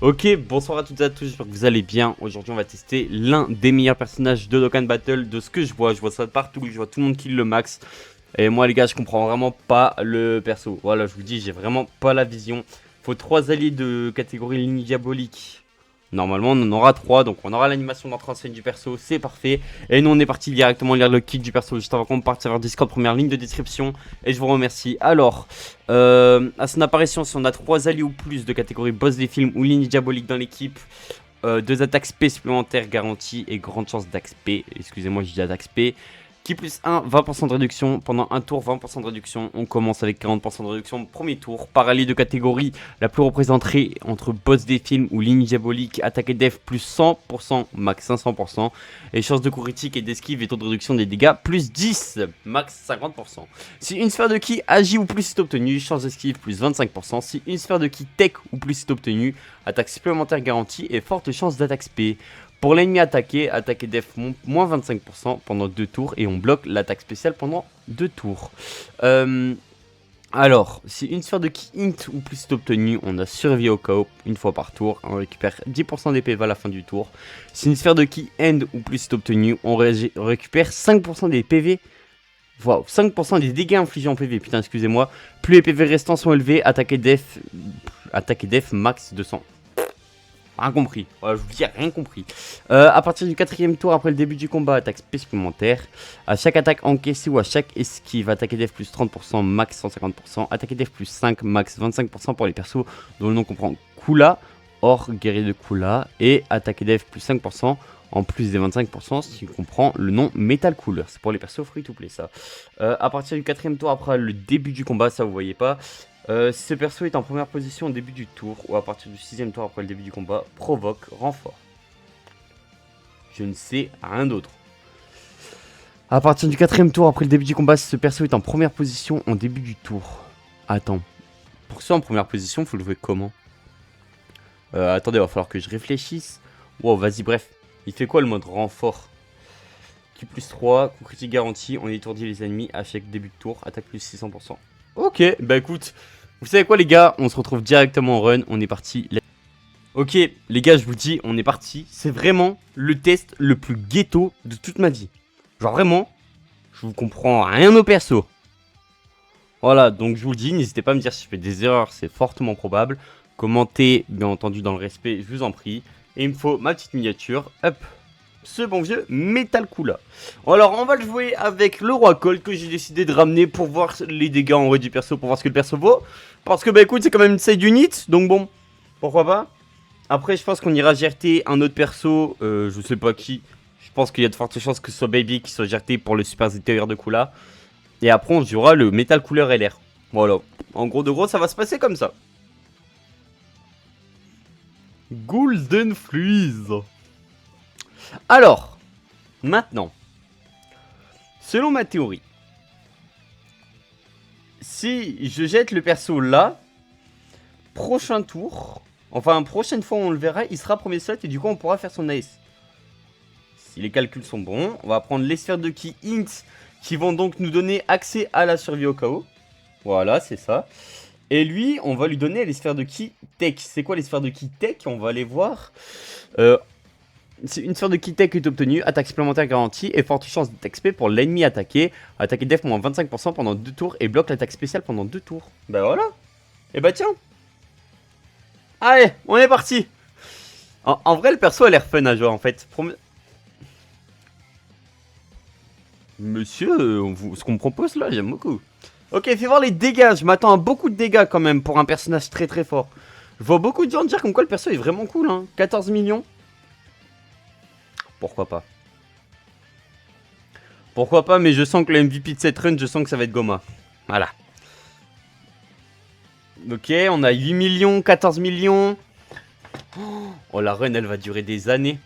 Ok, bonsoir à toutes et à tous, j'espère que vous allez bien. Aujourd'hui on va tester l'un des meilleurs personnages de Dokkan Battle. De ce que je vois ça de partout, je vois tout le monde kill le max. Et moi les gars, je comprends vraiment pas le perso. Voilà, je vous dis, j'ai vraiment pas la vision. Faut 3 alliés de catégorie ligne diabolique. Normalement on en aura 3, donc on aura l'animation d'entrée en scène du perso, c'est parfait. Et nous on est parti directement lire le kit du perso juste avant qu'on parte sur Discord, première ligne de description. Et je vous remercie. Alors, à son apparition, si on a 3 alliés ou plus de catégorie boss des films ou ligne diabolique dans l'équipe, 2 attaques spé supplémentaires garanties et grande chance d'AXP, excusez-moi je dis attaque spé. Qui plus 1, 20% de réduction. Pendant un tour, 20% de réduction. On commence avec 40% de réduction premier tour. Par allié de catégorie, la plus représentée entre boss des films ou ligne diabolique, attaque et def plus 100%, max 500%. Et chance de coup critique et d'esquive et taux de réduction des dégâts plus 10, max 50%. Si une sphère de ki agit ou plus est obtenue, chance d'esquive plus 25%. Si une sphère de ki tech ou plus est obtenue, attaque supplémentaire garantie et forte chance d'attaque spé. Pour l'ennemi attaqué, attaque et def moins 25% pendant 2 tours et on bloque l'attaque spéciale pendant 2 tours. Alors, si une sphère de ki int ou plus est obtenue, on a survie au chaos une fois par tour. On récupère 10% des PV à la fin du tour. Si une sphère de ki end ou plus est obtenue, on récupère 5% des PV. Wow, 5% des dégâts infligés en PV, putain excusez-moi. Plus les PV restants sont élevés, attaque et def max 200. Rien compris, voilà, je vous dis rien compris. À partir du 4ème tour après le début du combat, attaque supplémentaire. À chaque attaque encaissée ou à chaque esquive, attaque et def plus 30%, max 150%. Attaque et def plus 5, max 25% pour les persos dont le nom comprend Kula, hors guerrier de Kula. Et attaque et def plus 5%, en plus des 25%, ce qui comprend le nom Metal Cooler. C'est pour les persos free to play ça. À partir du 4ème tour après le début du combat, ça vous voyez pas. Si ce perso est en première position au début du tour ou à partir du 6ème tour après le début du combat, provoque renfort. Je ne sais rien d'autre. À partir du 4ème tour après le début du combat, si ce perso est en première position au début du tour. Attends. Pour ça en première position, il faut le jouer comment? Attendez, il va falloir que je réfléchisse. Wow, vas-y, bref. Il fait quoi le mode renfort? Qui plus 3, coup critique garanti, on étourdit les ennemis à chaque début de tour, attaque plus 600%. Ok, bah écoute, vous savez quoi les gars, on se retrouve directement en run, on est parti. Ok les gars, je vous le dis, on est parti. C'est vraiment le test le plus ghetto de toute ma vie. Genre vraiment, je vous comprends rien au perso. Voilà, donc je vous le dis, n'hésitez pas à me dire si je fais des erreurs, c'est fortement probable. Commentez, bien entendu dans le respect, je vous en prie. Et il me faut ma petite miniature, hop. Ce bon vieux Metal Cooler. Alors on va le jouer avec le roi Colt que j'ai décidé de ramener pour voir les dégâts en vrai du perso, pour voir ce que le perso vaut. Parce que bah écoute, c'est quand même une side unit, donc bon, pourquoi pas. Après je pense qu'on ira GRT un autre perso, je sais pas qui. Je pense qu'il y a de fortes chances que ce soit Baby qui soit GRT pour le Super ZTR de Kula. Et après on jouera le Metal Cooler LR. Voilà, en gros de gros ça va se passer comme ça. Golden Freeze. Alors, maintenant, selon ma théorie, si je jette le perso là, prochain tour, enfin prochaine fois on le verra, il sera premier slot et du coup on pourra faire son AS. Si les calculs sont bons, on va prendre les sphères de ki int qui vont donc nous donner accès à la survie au chaos. Voilà, c'est ça. Et lui, on va lui donner les sphères de ki tech. C'est quoi les sphères de ki tech? On va aller voir. Si une sphère de ki tech est obtenue, attaque supplémentaire garantie et forte chance d'attaque spé pour l'ennemi attaqué. Attaque et def moins 25% pendant 2 tours et bloque l'attaque spéciale pendant 2 tours. Bah voilà. Et bah tiens. Allez, on est parti. En vrai, le perso a l'air fun à jouer en fait. Monsieur, ce qu'on me propose là, j'aime beaucoup. Ok, fais voir les dégâts. Je m'attends à beaucoup de dégâts quand même pour un personnage très très fort. Je vois beaucoup de gens dire comme quoi le perso est vraiment cool. Hein. 14 millions. Pourquoi pas. Pourquoi pas, mais je sens que le MVP de cette run, je sens que ça va être Goma. Voilà. Ok, on a 8 millions, 14 millions. Oh, la run, elle va durer des années.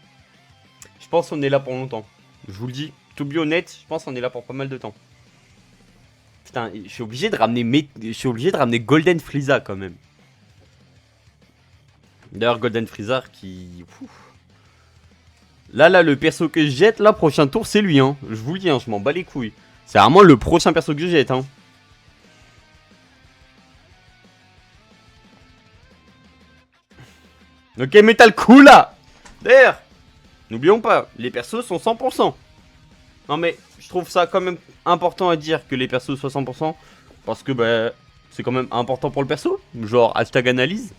Je pense qu'on est là pour longtemps. Je vous le dis, to be honnête, je pense qu'on est là pour pas mal de temps. Putain, je suis obligé de ramener Golden Frieza quand même. D'ailleurs, Golden Frieza qui... Là, le perso que je jette, là, prochain tour, c'est lui, hein. Je vous le dis, hein, je m'en bats les couilles. C'est vraiment le prochain perso que je jette, hein. Ok, Metal Kula. D'ailleurs, n'oublions pas, les persos sont 100%. Non mais, je trouve ça quand même important à dire que les persos soient 100%. Parce que bah, c'est quand même important pour le perso. Genre, hashtag analyse.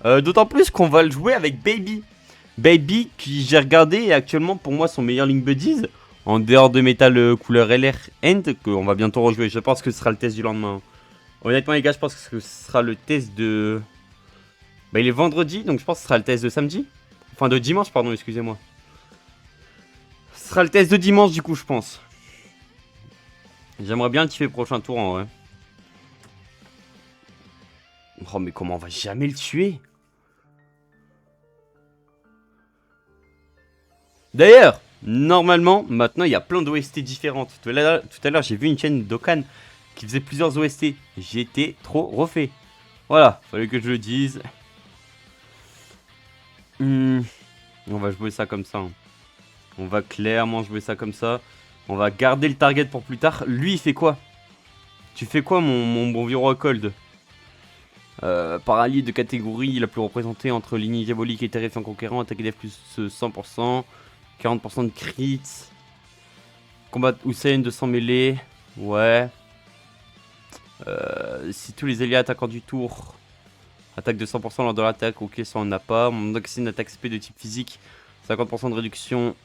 D'autant plus qu'on va le jouer avec Baby. Baby, qui j'ai regardé, est actuellement pour moi son meilleur Link Buddies. En dehors de Metal couleur LR End, qu'on va bientôt rejouer. Je pense que ce sera le test du lendemain. Honnêtement les gars, je pense que ce sera le test de... Bah il est vendredi, donc je pense que ce sera le test de samedi. Enfin de dimanche, pardon, excusez-moi. Ce sera le test de dimanche du coup, je pense. J'aimerais bien le kiffer prochain tour en vrai. Oh mais comment on va jamais le tuer? D'ailleurs, normalement, maintenant il y a plein d'OST différentes. Tout à l'heure j'ai vu une chaîne d'Okan qui faisait plusieurs OST. J'étais trop refait. Voilà, fallait que je le dise. On va jouer ça comme ça. On va clairement jouer ça comme ça. On va garder le target pour plus tard. Lui, il fait quoi? Tu fais quoi, mon bon vieux Rockhold? Paralyse de catégorie la plus représentée entre ligne diabolique et terrifiant conquérant. Attaque def plus 100%. 40% de crit. Combat Hussein 200 mêlée. Ouais. Si tous les alliés attaquants du tour attaque de 100% lors de l'attaque, ok, ça on n'a pas. Mon oxyne attaque SP de type physique, 50% de réduction.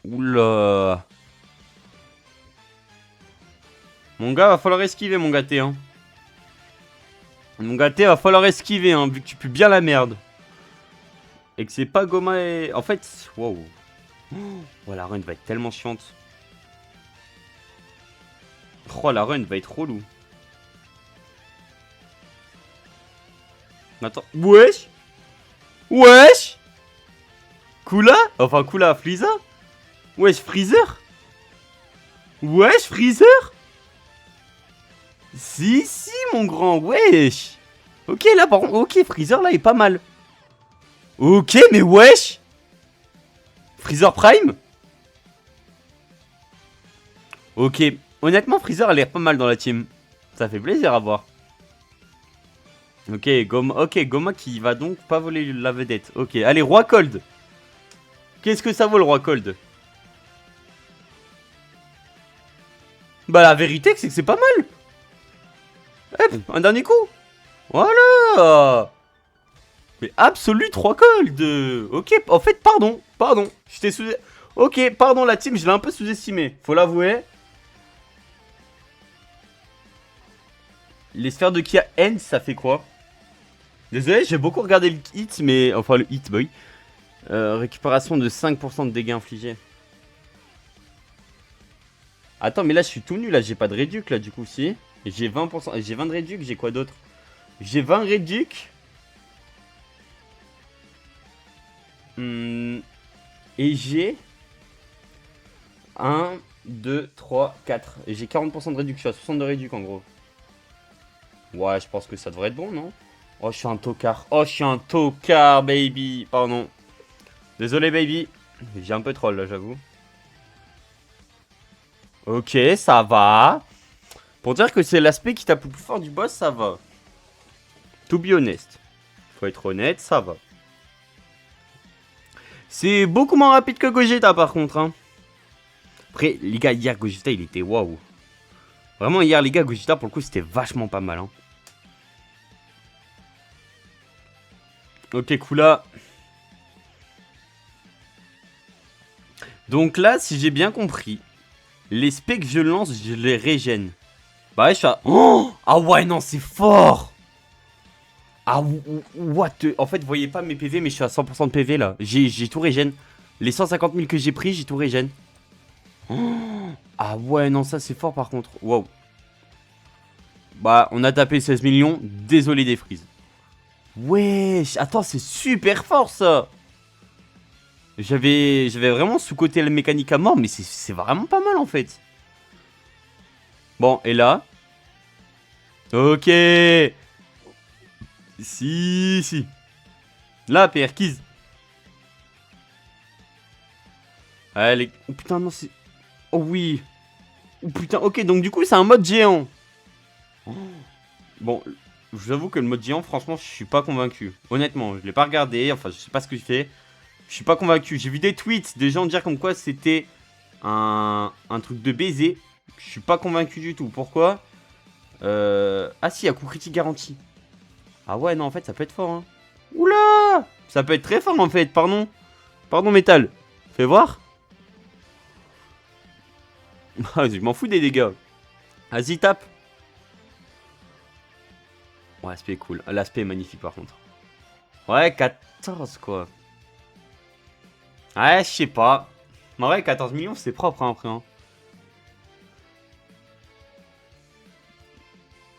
Oula. Mon gars, va falloir esquiver, mon gâté, hein. Mon gâté, va falloir esquiver, hein, vu que tu pues bien la merde. Et que c'est pas Goma et... En fait, wow. Oh, la run va être tellement chiante. Oh, la run va être relou. Attends. Wesh. Wesh. Kula. Enfin, Kula, Frieza. Wesh, Freezer. Wesh, Freezer. Si, mon grand. Wesh. Ok, là, par contre. Ok, Freezer, là, est pas mal. Ok, mais wesh. Freezer Prime. Ok. Honnêtement, Freezer a l'air pas mal dans la team. Ça fait plaisir à voir. Ok, Goma qui va donc pas voler la vedette. Ok, allez, Roi Cold. Qu'est-ce que ça vaut le Roi Cold? Bah la vérité c'est que c'est pas mal. Hop, un dernier coup. Voilà. Mais absolu 3 Cold. Ok, en fait, pardon. Je t'ai sous... Ok, pardon la team, je l'ai un peu sous-estimé. Faut l'avouer. Les sphères de Kia N, ça fait quoi? Désolé, j'ai beaucoup regardé le hit, mais... Enfin, le hit, boy. Récupération de 5% de dégâts infligés. Attends, mais là, je suis tout nul, là. J'ai pas de réduc, là, du coup, si. J'ai 20%. J'ai 20 de réduc, j'ai quoi d'autre? J'ai 20 réduc. Et j'ai... 1, 2, 3, 4. Et j'ai 40% de réduc. Je suis à 60 de réduc, en gros. Ouais, je pense que ça devrait être bon, non? Oh, je suis un tocard. Oh, je suis un tocard, baby. Pardon. Désolé, baby. J'ai un peu troll, là, j'avoue. Ok, ça va. Pour dire que c'est l'aspect qui tape le plus fort du boss, ça va. To be honest. Faut être honnête, ça va. C'est beaucoup moins rapide que Gogeta, par contre. Hein. Après, les gars, hier, Gogeta, il était waouh. Vraiment, hier, les gars, Gogeta, pour le coup, c'était vachement pas mal. Hein. Ok, Kula. Donc là, si j'ai bien compris, les specs que je lance, je les régène. Bah ouais, je suis à... Oh ah ouais, non, c'est fort. Ah, what the... En fait, vous voyez pas mes PV, mais je suis à 100% de PV, là. J'ai tout régène. Les 150 000 que j'ai pris, j'ai tout régène. Oh ah ouais, non, ça, c'est fort, par contre. Wow. Bah, on a tapé 16 millions. Désolé des frises. Wesh, attends, c'est super fort, ça. J'avais vraiment sous-côté la mécanique à mort, mais c'est vraiment pas mal, en fait. Bon, et là... Ok. Si. Là, PR Keys. Allez. Oh putain, non, c'est... Oh oui. Oh putain, ok, donc du coup, c'est un mode géant. Bon, je vous avoue que le mode géant, franchement, je suis pas convaincu. Honnêtement, je l'ai pas regardé, enfin, je sais pas ce que je fais. Je suis pas convaincu. J'ai vu des tweets des gens dire comme quoi c'était un truc de baiser. Je suis pas convaincu du tout. Pourquoi Ah si, à coup critique garanti. Ah ouais, non, en fait, ça peut être fort, hein. Oula, ça peut être très fort, en fait, pardon. Pardon, métal. Fais voir. Je m'en fous des dégâts. Vas-y, tape. Ouais, l'aspect est cool. L'aspect est magnifique, par contre. Ouais, 14, quoi. Ouais, je sais pas. Mais ouais, 14 millions, c'est propre, hein, après. Hein.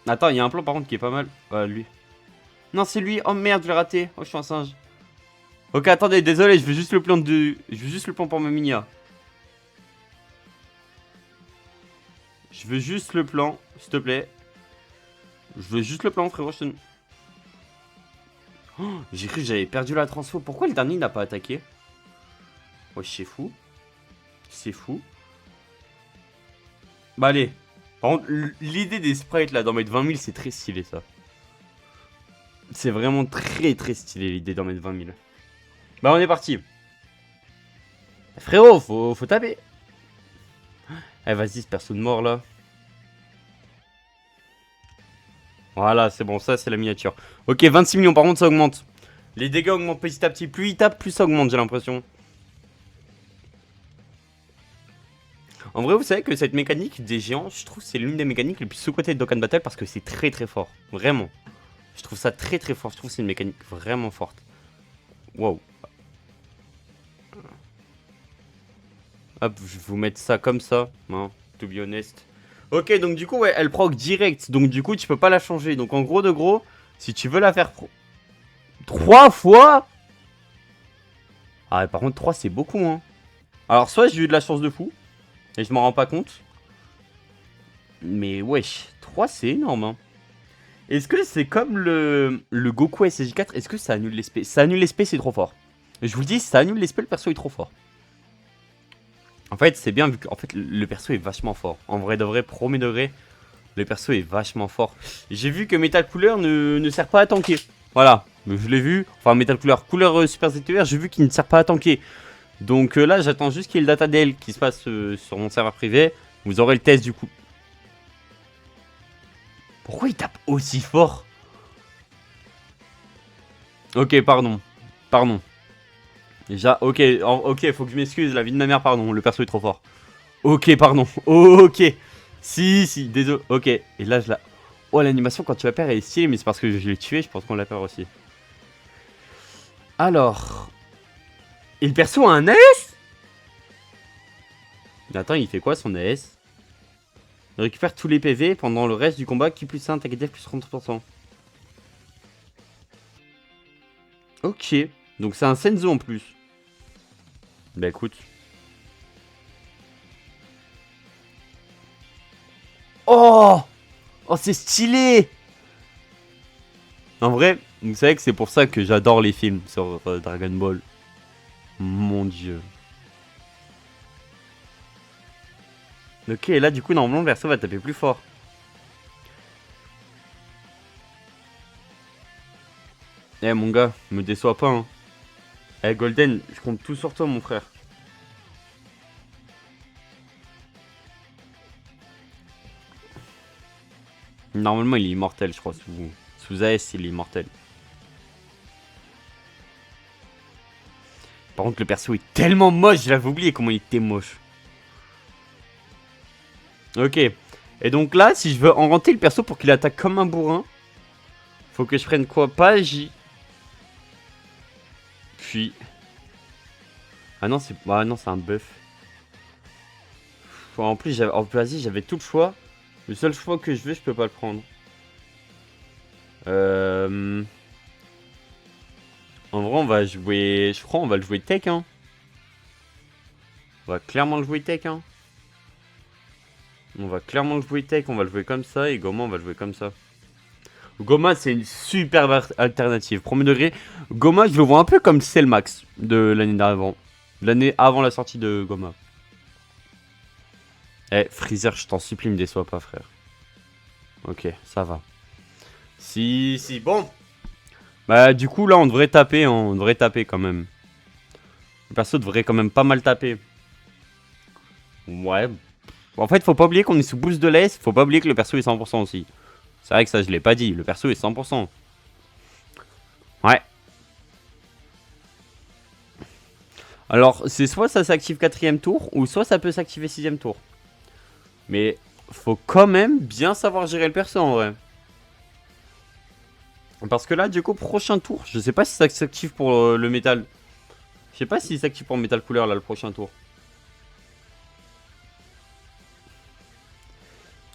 Attends, il y a un plan, par contre, qui est pas mal. Lui. Non, c'est lui. Oh merde, je l'ai raté. Oh, je suis un singe. Ok, attendez, désolé, je veux juste le plan de... Je veux juste le plan pour ma minia. Je veux juste le plan, s'il te plaît. Je veux juste le plan, frérot. Oh, j'ai cru que j'avais perdu la transfo. Pourquoi le dernier n'a pas attaqué? Ouais, c'est fou. C'est fou. Bah allez. Par contre, l'idée des sprites là d'en mettre 20 000, c'est très stylé ça. C'est vraiment très très stylé l'idée d'en mettre 20 000. Bah on est parti. Frérot, faut taper. Eh vas-y, ce perso de mort là. Voilà, c'est bon, ça c'est la miniature. Ok, 26 millions, par contre ça augmente. Les dégâts augmentent petit à petit. Plus il tape, plus ça augmente, j'ai l'impression. En vrai, vous savez que cette mécanique des géants, je trouve que c'est l'une des mécaniques les plus sous-cotées de Dokkan Battle parce que c'est très très fort. Vraiment. Je trouve ça très très fort. Je trouve que c'est une mécanique vraiment forte. Wow. Hop, je vais vous mettre ça comme ça. Hein, to be honest. Ok, donc du coup, ouais, elle proc direct. Donc du coup, tu peux pas la changer. Donc en gros de gros, si tu veux la faire 3 fois. Ah, par contre, 3 c'est beaucoup, hein. Alors, soit j'ai eu de la chance de fou. Et je m'en rends pas compte. Mais wesh, 3 c'est énorme, hein. Est-ce que c'est comme le Goku SSJ4? Est-ce que ça annule l'esprit? Ça annule l'esprit, c'est trop fort. Je vous le dis, ça annule l'esprit, le perso est trop fort. En fait, c'est bien vu que en fait, le perso est vachement fort. En vrai de vrai, premier degré, le perso est vachement fort. J'ai vu que Metal Cooler ne sert pas à tanker. Voilà, je l'ai vu. Enfin, Metal Cooler, couleur Super ZTR, j'ai vu qu'il ne sert pas à tanker. Donc là, j'attends juste qu'il y ait le data DL qui se passe sur mon serveur privé. Vous aurez le test du coup. Pourquoi il tape aussi fort? Ok, pardon. Pardon. Déjà, ok, ok, faut que je m'excuse, la vie de ma mère, pardon, le perso est trop fort. Ok, pardon, ok. Si, désolé, ok. Et là, je la... Oh, l'animation quand tu la perds, elle est stylée, mais c'est parce que je l'ai tué, je pense qu'on la perd aussi. Alors... Et le perso a un AS? Attends, il fait quoi son AS? Il récupère tous les PV pendant le reste du combat, qui plus 1, attaque def plus 30%. Ok, donc c'est un Senzo en plus. Bah écoute. Oh! Oh, c'est stylé! En vrai, vous savez que c'est pour ça que j'adore les films sur Dragon Ball. Mon dieu. Ok, là du coup, normalement, le perso va taper plus fort. Eh mon gars, me déçois pas, hein. Eh Golden, je compte tout sur toi, mon frère. Normalement, il est immortel, je crois. Sous AS, il est immortel. Par contre, le perso est tellement moche, j'avais oublié comment il était moche. Ok. Et donc là, si je veux enranter le perso pour qu'il attaque comme un bourrin, faut que je prenne quoi? Pas J. Puis... Ah non, c'est un buff. En plus, j'avais tout le choix. Le seul choix que je veux, je peux pas le prendre. En vrai, on va jouer... Je crois on va le jouer tech, hein. On va clairement le jouer tech, hein. On va clairement le jouer tech, on va le jouer comme ça. Et Goma, on va le jouer comme ça. Goma, c'est une super alternative. Premier degré, Goma, je le vois un peu comme Cellmax de l'année d'avant. L'année avant la sortie de Goma. Eh, Freezer, je t'en supplie, me déçois pas, frère. Ok, ça va. Si, bon. Bah, du coup, là, on devrait taper, hein, on devrait taper quand même. Le perso devrait quand même pas mal taper. Ouais. En fait, faut pas oublier qu'on est sous boost de laisse. Faut pas oublier que le perso est 100% aussi. C'est vrai que ça, je l'ai pas dit. Le perso est 100%. Ouais. Alors, c'est soit ça s'active 4ème tour, ou soit ça peut s'activer 6ème tour. Mais faut quand même bien savoir gérer le perso en vrai. Parce que là, du coup, prochain tour, je sais pas si ça s'active pour le métal. Je sais pas s'il s'active pour le métal couleur là, le prochain tour.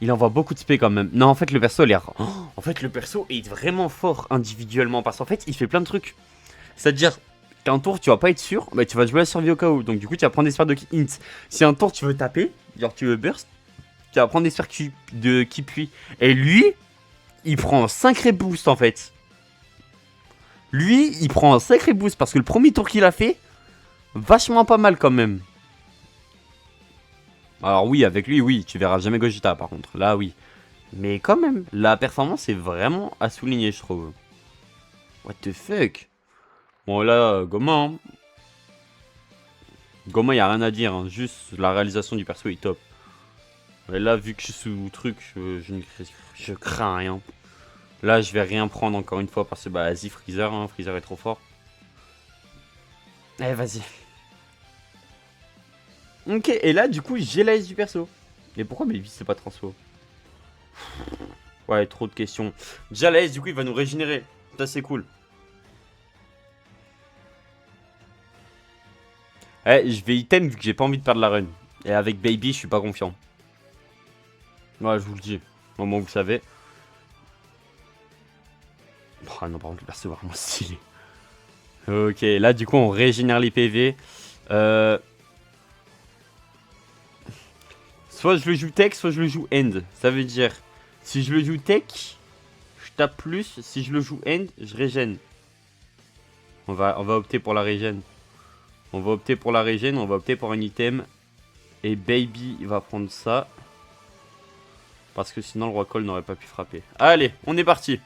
Il envoie beaucoup de spé quand même. Non, en fait, le perso, en fait, le perso est vraiment fort individuellement. Parce qu'en fait, il fait plein de trucs. C'est-à-dire, qu'un tour, tu vas pas être sûr, bah, tu vas jouer à survie au cas où. Donc, du coup, tu vas prendre des sphères de hint. Si un tour, tu veux taper, genre tu veux burst, tu vas prendre des sphères qui puient. Et lui, il prend un sacré boost en fait. Lui, il prend un sacré boost parce que le premier tour qu'il a fait, vachement pas mal quand même. Alors oui, avec lui, oui, tu verras jamais Gogeta par contre. Là, oui. Mais quand même, la performance est vraiment à souligner, je trouve. What the fuck? Bon, là, Goma, hein. Goma, y a rien à dire. Hein. Juste, la réalisation du perso est top. Et là, vu que je suis sous truc, je crains rien. Là, je vais rien prendre encore une fois parce que, bah, vas-y, Freezer, hein, Freezer est trop fort. Allez, vas-y. Ok, et là, du coup, j'ai la S du perso. Mais pourquoi Baby, c'est pas transfo? Ouais, trop de questions. Déjà, la S, du coup, il va nous régénérer. Ça, c'est cool. Eh, je vais item vu que j'ai pas envie de perdre la run. Et avec Baby, je suis pas confiant. Ouais, je vous le dis. Au moins, vous le savez. Oh non, par contre, le perso est vraiment stylé. Ok, là, du coup, on régénère les PV. Soit je le joue tech, soit je le joue end. Ça veut dire, si je le joue tech, je tape plus. Si je le joue end, je régène. On va opter pour la régène. On va opter pour la régène, on va opter pour un item. Et Baby va prendre ça. Parce que sinon le roi Cole n'aurait pas pu frapper. Allez, on est parti.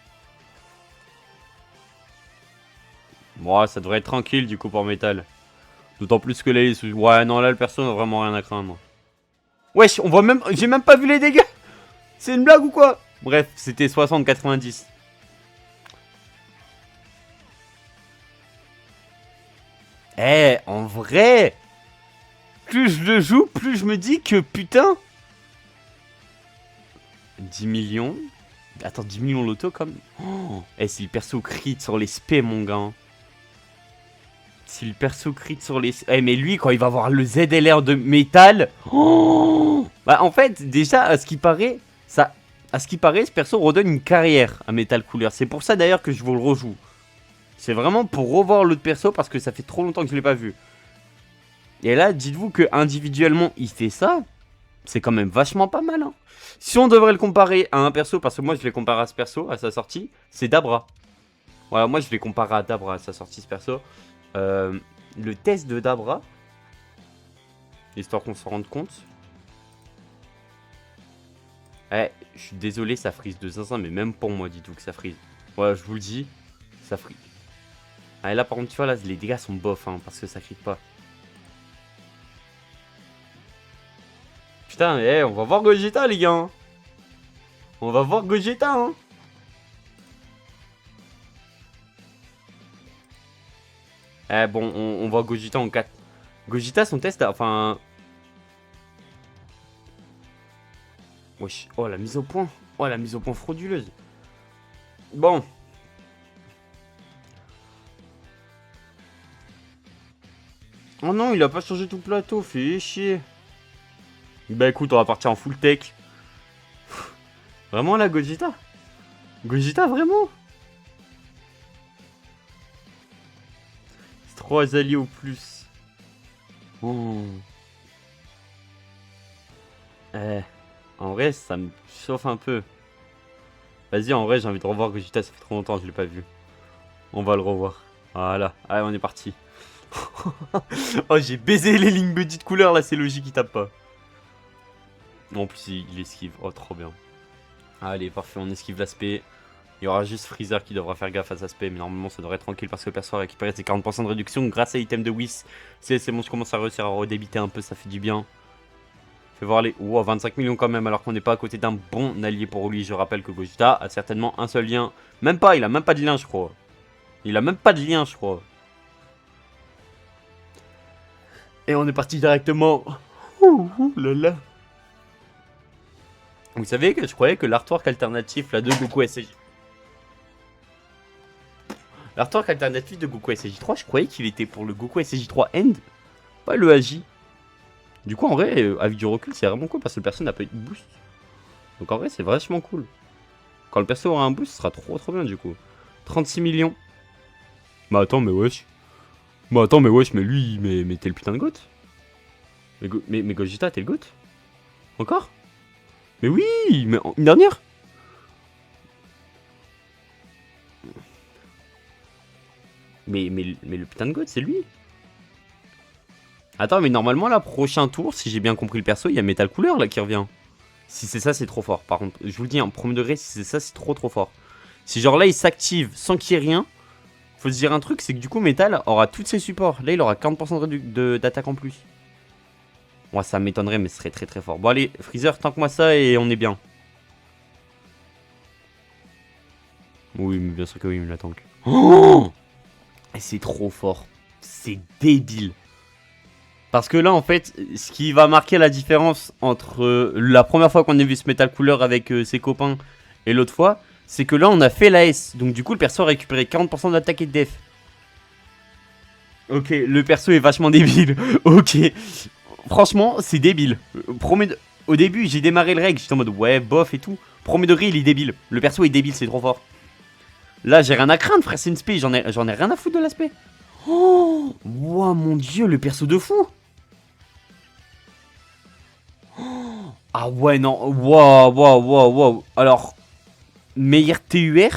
Bon, ça devrait être tranquille du coup pour métal. D'autant plus que là, ouais, non, là le perso n'a vraiment rien à craindre. Wesh, on voit même. J'ai même pas vu les dégâts. C'est une blague ou quoi? Bref, c'était 60-90. Eh, en vrai, plus je le joue, plus je me dis que putain. 10 millions. Attends, 10 millions l'auto comme. Oh, eh, si le perso crit sur les spé, mon gars. Si le perso crit sur les. Eh, mais lui, quand il va avoir le ZLR de métal. Oh, bah, en fait, déjà, à ce qui paraît, ça. À ce qui paraît, ce perso redonne une carrière à Metal Cooler. C'est pour ça d'ailleurs que je vous le rejoue. C'est vraiment pour revoir l'autre perso parce que ça fait trop longtemps que je l'ai pas vu. Et là, dites-vous que individuellement, il fait ça. C'est quand même vachement pas mal. Hein. Si on devrait le comparer à un perso, parce que moi je l'ai comparé à ce perso, à sa sortie, c'est Dabra. Voilà, moi je l'ai comparé à Dabra à sa sortie, ce perso. Le test de Dabra, histoire qu'on s'en rende compte. Eh, je suis désolé, ça frise de zinzin, mais même pour moi, dites-vous que ça frise. Voilà, je vous le dis, ça frise. Ah, et là, par contre, tu vois, là, les dégâts sont bof, hein, parce que ça crie pas. Putain, eh, on va voir Gogeta, les gars. Hein. On va voir Gogeta, hein. Eh, bon, on voit Gogeta en 4. Gogeta, son test, enfin... Wesh, oh, la mise au point. Oh, la mise au point frauduleuse. Bon. Oh non, il a pas changé tout le plateau, fait chier. Bah écoute, on va partir en full tech. Vraiment là, Gogeta? Gogeta, vraiment? 3 alliés au plus. Oh. Eh, en vrai, ça me chauffe un peu. Vas-y, en vrai, j'ai envie de revoir Gogeta, ça fait trop longtemps que je l'ai pas vu. On va le revoir. Voilà, allez, on est parti. Oh, j'ai baisé les lignes budget de couleur, là, c'est logique, il tape pas. En plus, il esquive. Oh, trop bien. Allez, parfait, on esquive l'aspect. Il y aura juste Freezer qui devra faire gaffe à cet aspect, mais normalement ça devrait être tranquille parce que le perso a récupéré ses 40% de réduction grâce à l'item de Whis. C'est bon, je commence à réussir à redébiter un peu, ça fait du bien. Fais voir les... Wow, 25 millions quand même, alors qu'on n'est pas à côté d'un bon allié pour lui. Je rappelle que Gogeta a certainement un seul lien. Même pas, il a même pas de lien, je crois. Il a même pas de lien, je crois. Et on est parti directement. Ouh là là. Vous savez que je croyais que l'artwork alternatif là de Goku SCJ. L'artwork alternatif de Goku SCJ3, je croyais qu'il était pour le Goku SCJ3 End, pas le AJ. Du coup, en vrai, avec du recul, c'est vraiment cool parce que le perso n'a pas eu de boost. Donc en vrai, c'est vachement cool. Quand le perso aura un boost, ce sera trop bien du coup. 36 millions. Bah attends, mais wesh. Mais lui, mais t'es le putain de goth. Mais Gogeta, t'es le goth. Encore? Mais oui, mais une dernière. Mais le putain de goth, c'est lui. Attends, mais normalement, là, prochain tour, si j'ai bien compris le perso, il y a Metal Couleur là qui revient. Si c'est ça, c'est trop fort. Par contre, je vous le dis, en premier degré, si c'est ça, c'est trop fort. Si genre là, il s'active sans qu'il y ait rien, faut se dire un truc, c'est que du coup, Metal aura tous ses supports. Là, il aura 40% d'attaque en plus. Moi, ça m'étonnerait, mais ce serait très fort. Bon, allez, Freezer, tank-moi ça et on est bien. Oui, mais bien sûr que oui, mais la tank. Oh, et c'est trop fort. C'est débile. Parce que là, en fait, ce qui va marquer la différence entre la première fois qu'on a vu ce Metal Cooler avec ses copains et l'autre fois, c'est que là, on a fait la S. Donc, du coup, le perso a récupéré 40% d'attaque et de def. Ok, le perso est vachement débile. Ok. Franchement, c'est débile. Au début, j'ai démarré le règle. J'étais en mode ouais, bof et tout. Premier degré, il est débile. Le perso est débile, c'est trop fort. Là, j'ai rien à craindre, frère. C'est une spé. J'en ai rien à foutre de l'aspect. Oh, wow, mon dieu, le perso de fou. Ah ouais, non. Wow. Alors, meilleur TUR.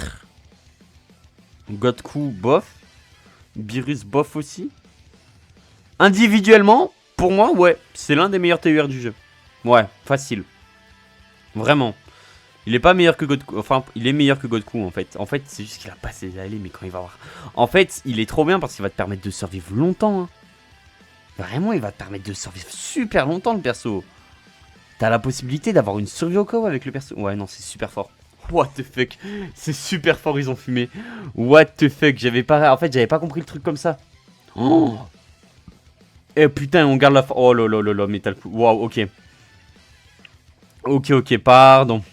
Godku, bof. Beerus, bof aussi. Individuellement, pour moi, ouais, c'est l'un des meilleurs TUR du jeu. Ouais, facile. Vraiment. Il est pas meilleur que Godku. Enfin, il est meilleur que Godku en fait. En fait, c'est juste qu'il a pas ses allées, mais quand il va voir. En fait, il est trop bien parce qu'il va te permettre de survivre longtemps. Hein. Vraiment, il va te permettre de survivre super longtemps le perso. T'as la possibilité d'avoir une survie au KO avec le perso. Ouais, non, c'est super fort. What the fuck. C'est super fort, ils ont fumé. What the fuck. En fait, j'avais pas compris le truc comme ça. Oh. Eh putain, on garde la... Oh là, Metal Cool. Wow, ok. Ok, pardon.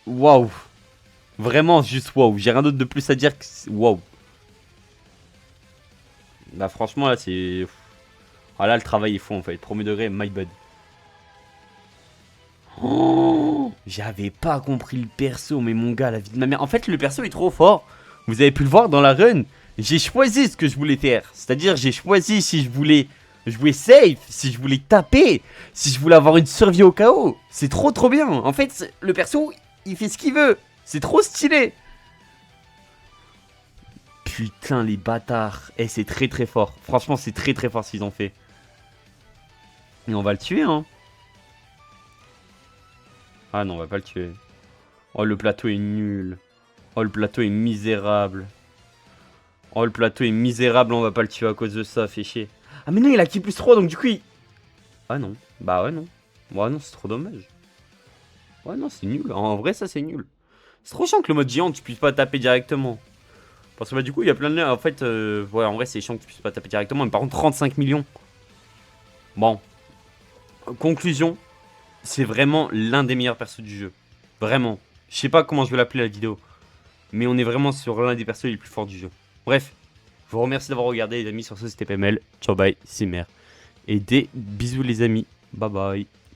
Waouh. Vraiment, juste waouh. J'ai rien d'autre de plus à dire que... Waouh. Là, franchement, là, c'est... Ah là, le travail est fou, en fait. Premier degré, my bad. Oh, j'avais pas compris le perso, mais mon gars, la vie de ma mère. En fait, le perso est trop fort. Vous avez pu le voir dans la run. J'ai choisi ce que je voulais faire. C'est-à-dire, j'ai choisi si je voulais jouer safe, si je voulais taper, si je voulais avoir une survie au KO. C'est trop bien. En fait, le perso, il fait ce qu'il veut. C'est trop stylé. Putain, les bâtards. Eh, c'est très fort. Franchement, c'est très fort ce qu'ils ont fait. Et on va le tuer, hein. Ah non, on va pas le tuer. Oh, le plateau est nul. Oh, le plateau est misérable. Oh, le plateau est misérable, on va pas le tuer à cause de ça, fait chier. Ah, mais non, il a qui plus 3, donc du coup, il... Ah non, bah ouais, non. Ouais, non, c'est trop dommage. Ouais, non, c'est nul. En vrai, ça, c'est nul. C'est trop chiant que le mode géant, tu puisses pas taper directement. Parce que bah, du coup, il y a plein de... En fait, ouais, en vrai, c'est chiant que tu puisses pas taper directement. Mais par contre, 35 millions. Bon. Conclusion. C'est vraiment l'un des meilleurs persos du jeu. Vraiment. Je sais pas comment je vais l'appeler la vidéo. Mais on est vraiment sur l'un des persos les plus forts du jeu. Bref. Je vous remercie d'avoir regardé les amis. Sur ce, c'était PML. Ciao, bye. C'est mère. Et des bisous les amis. Bye bye.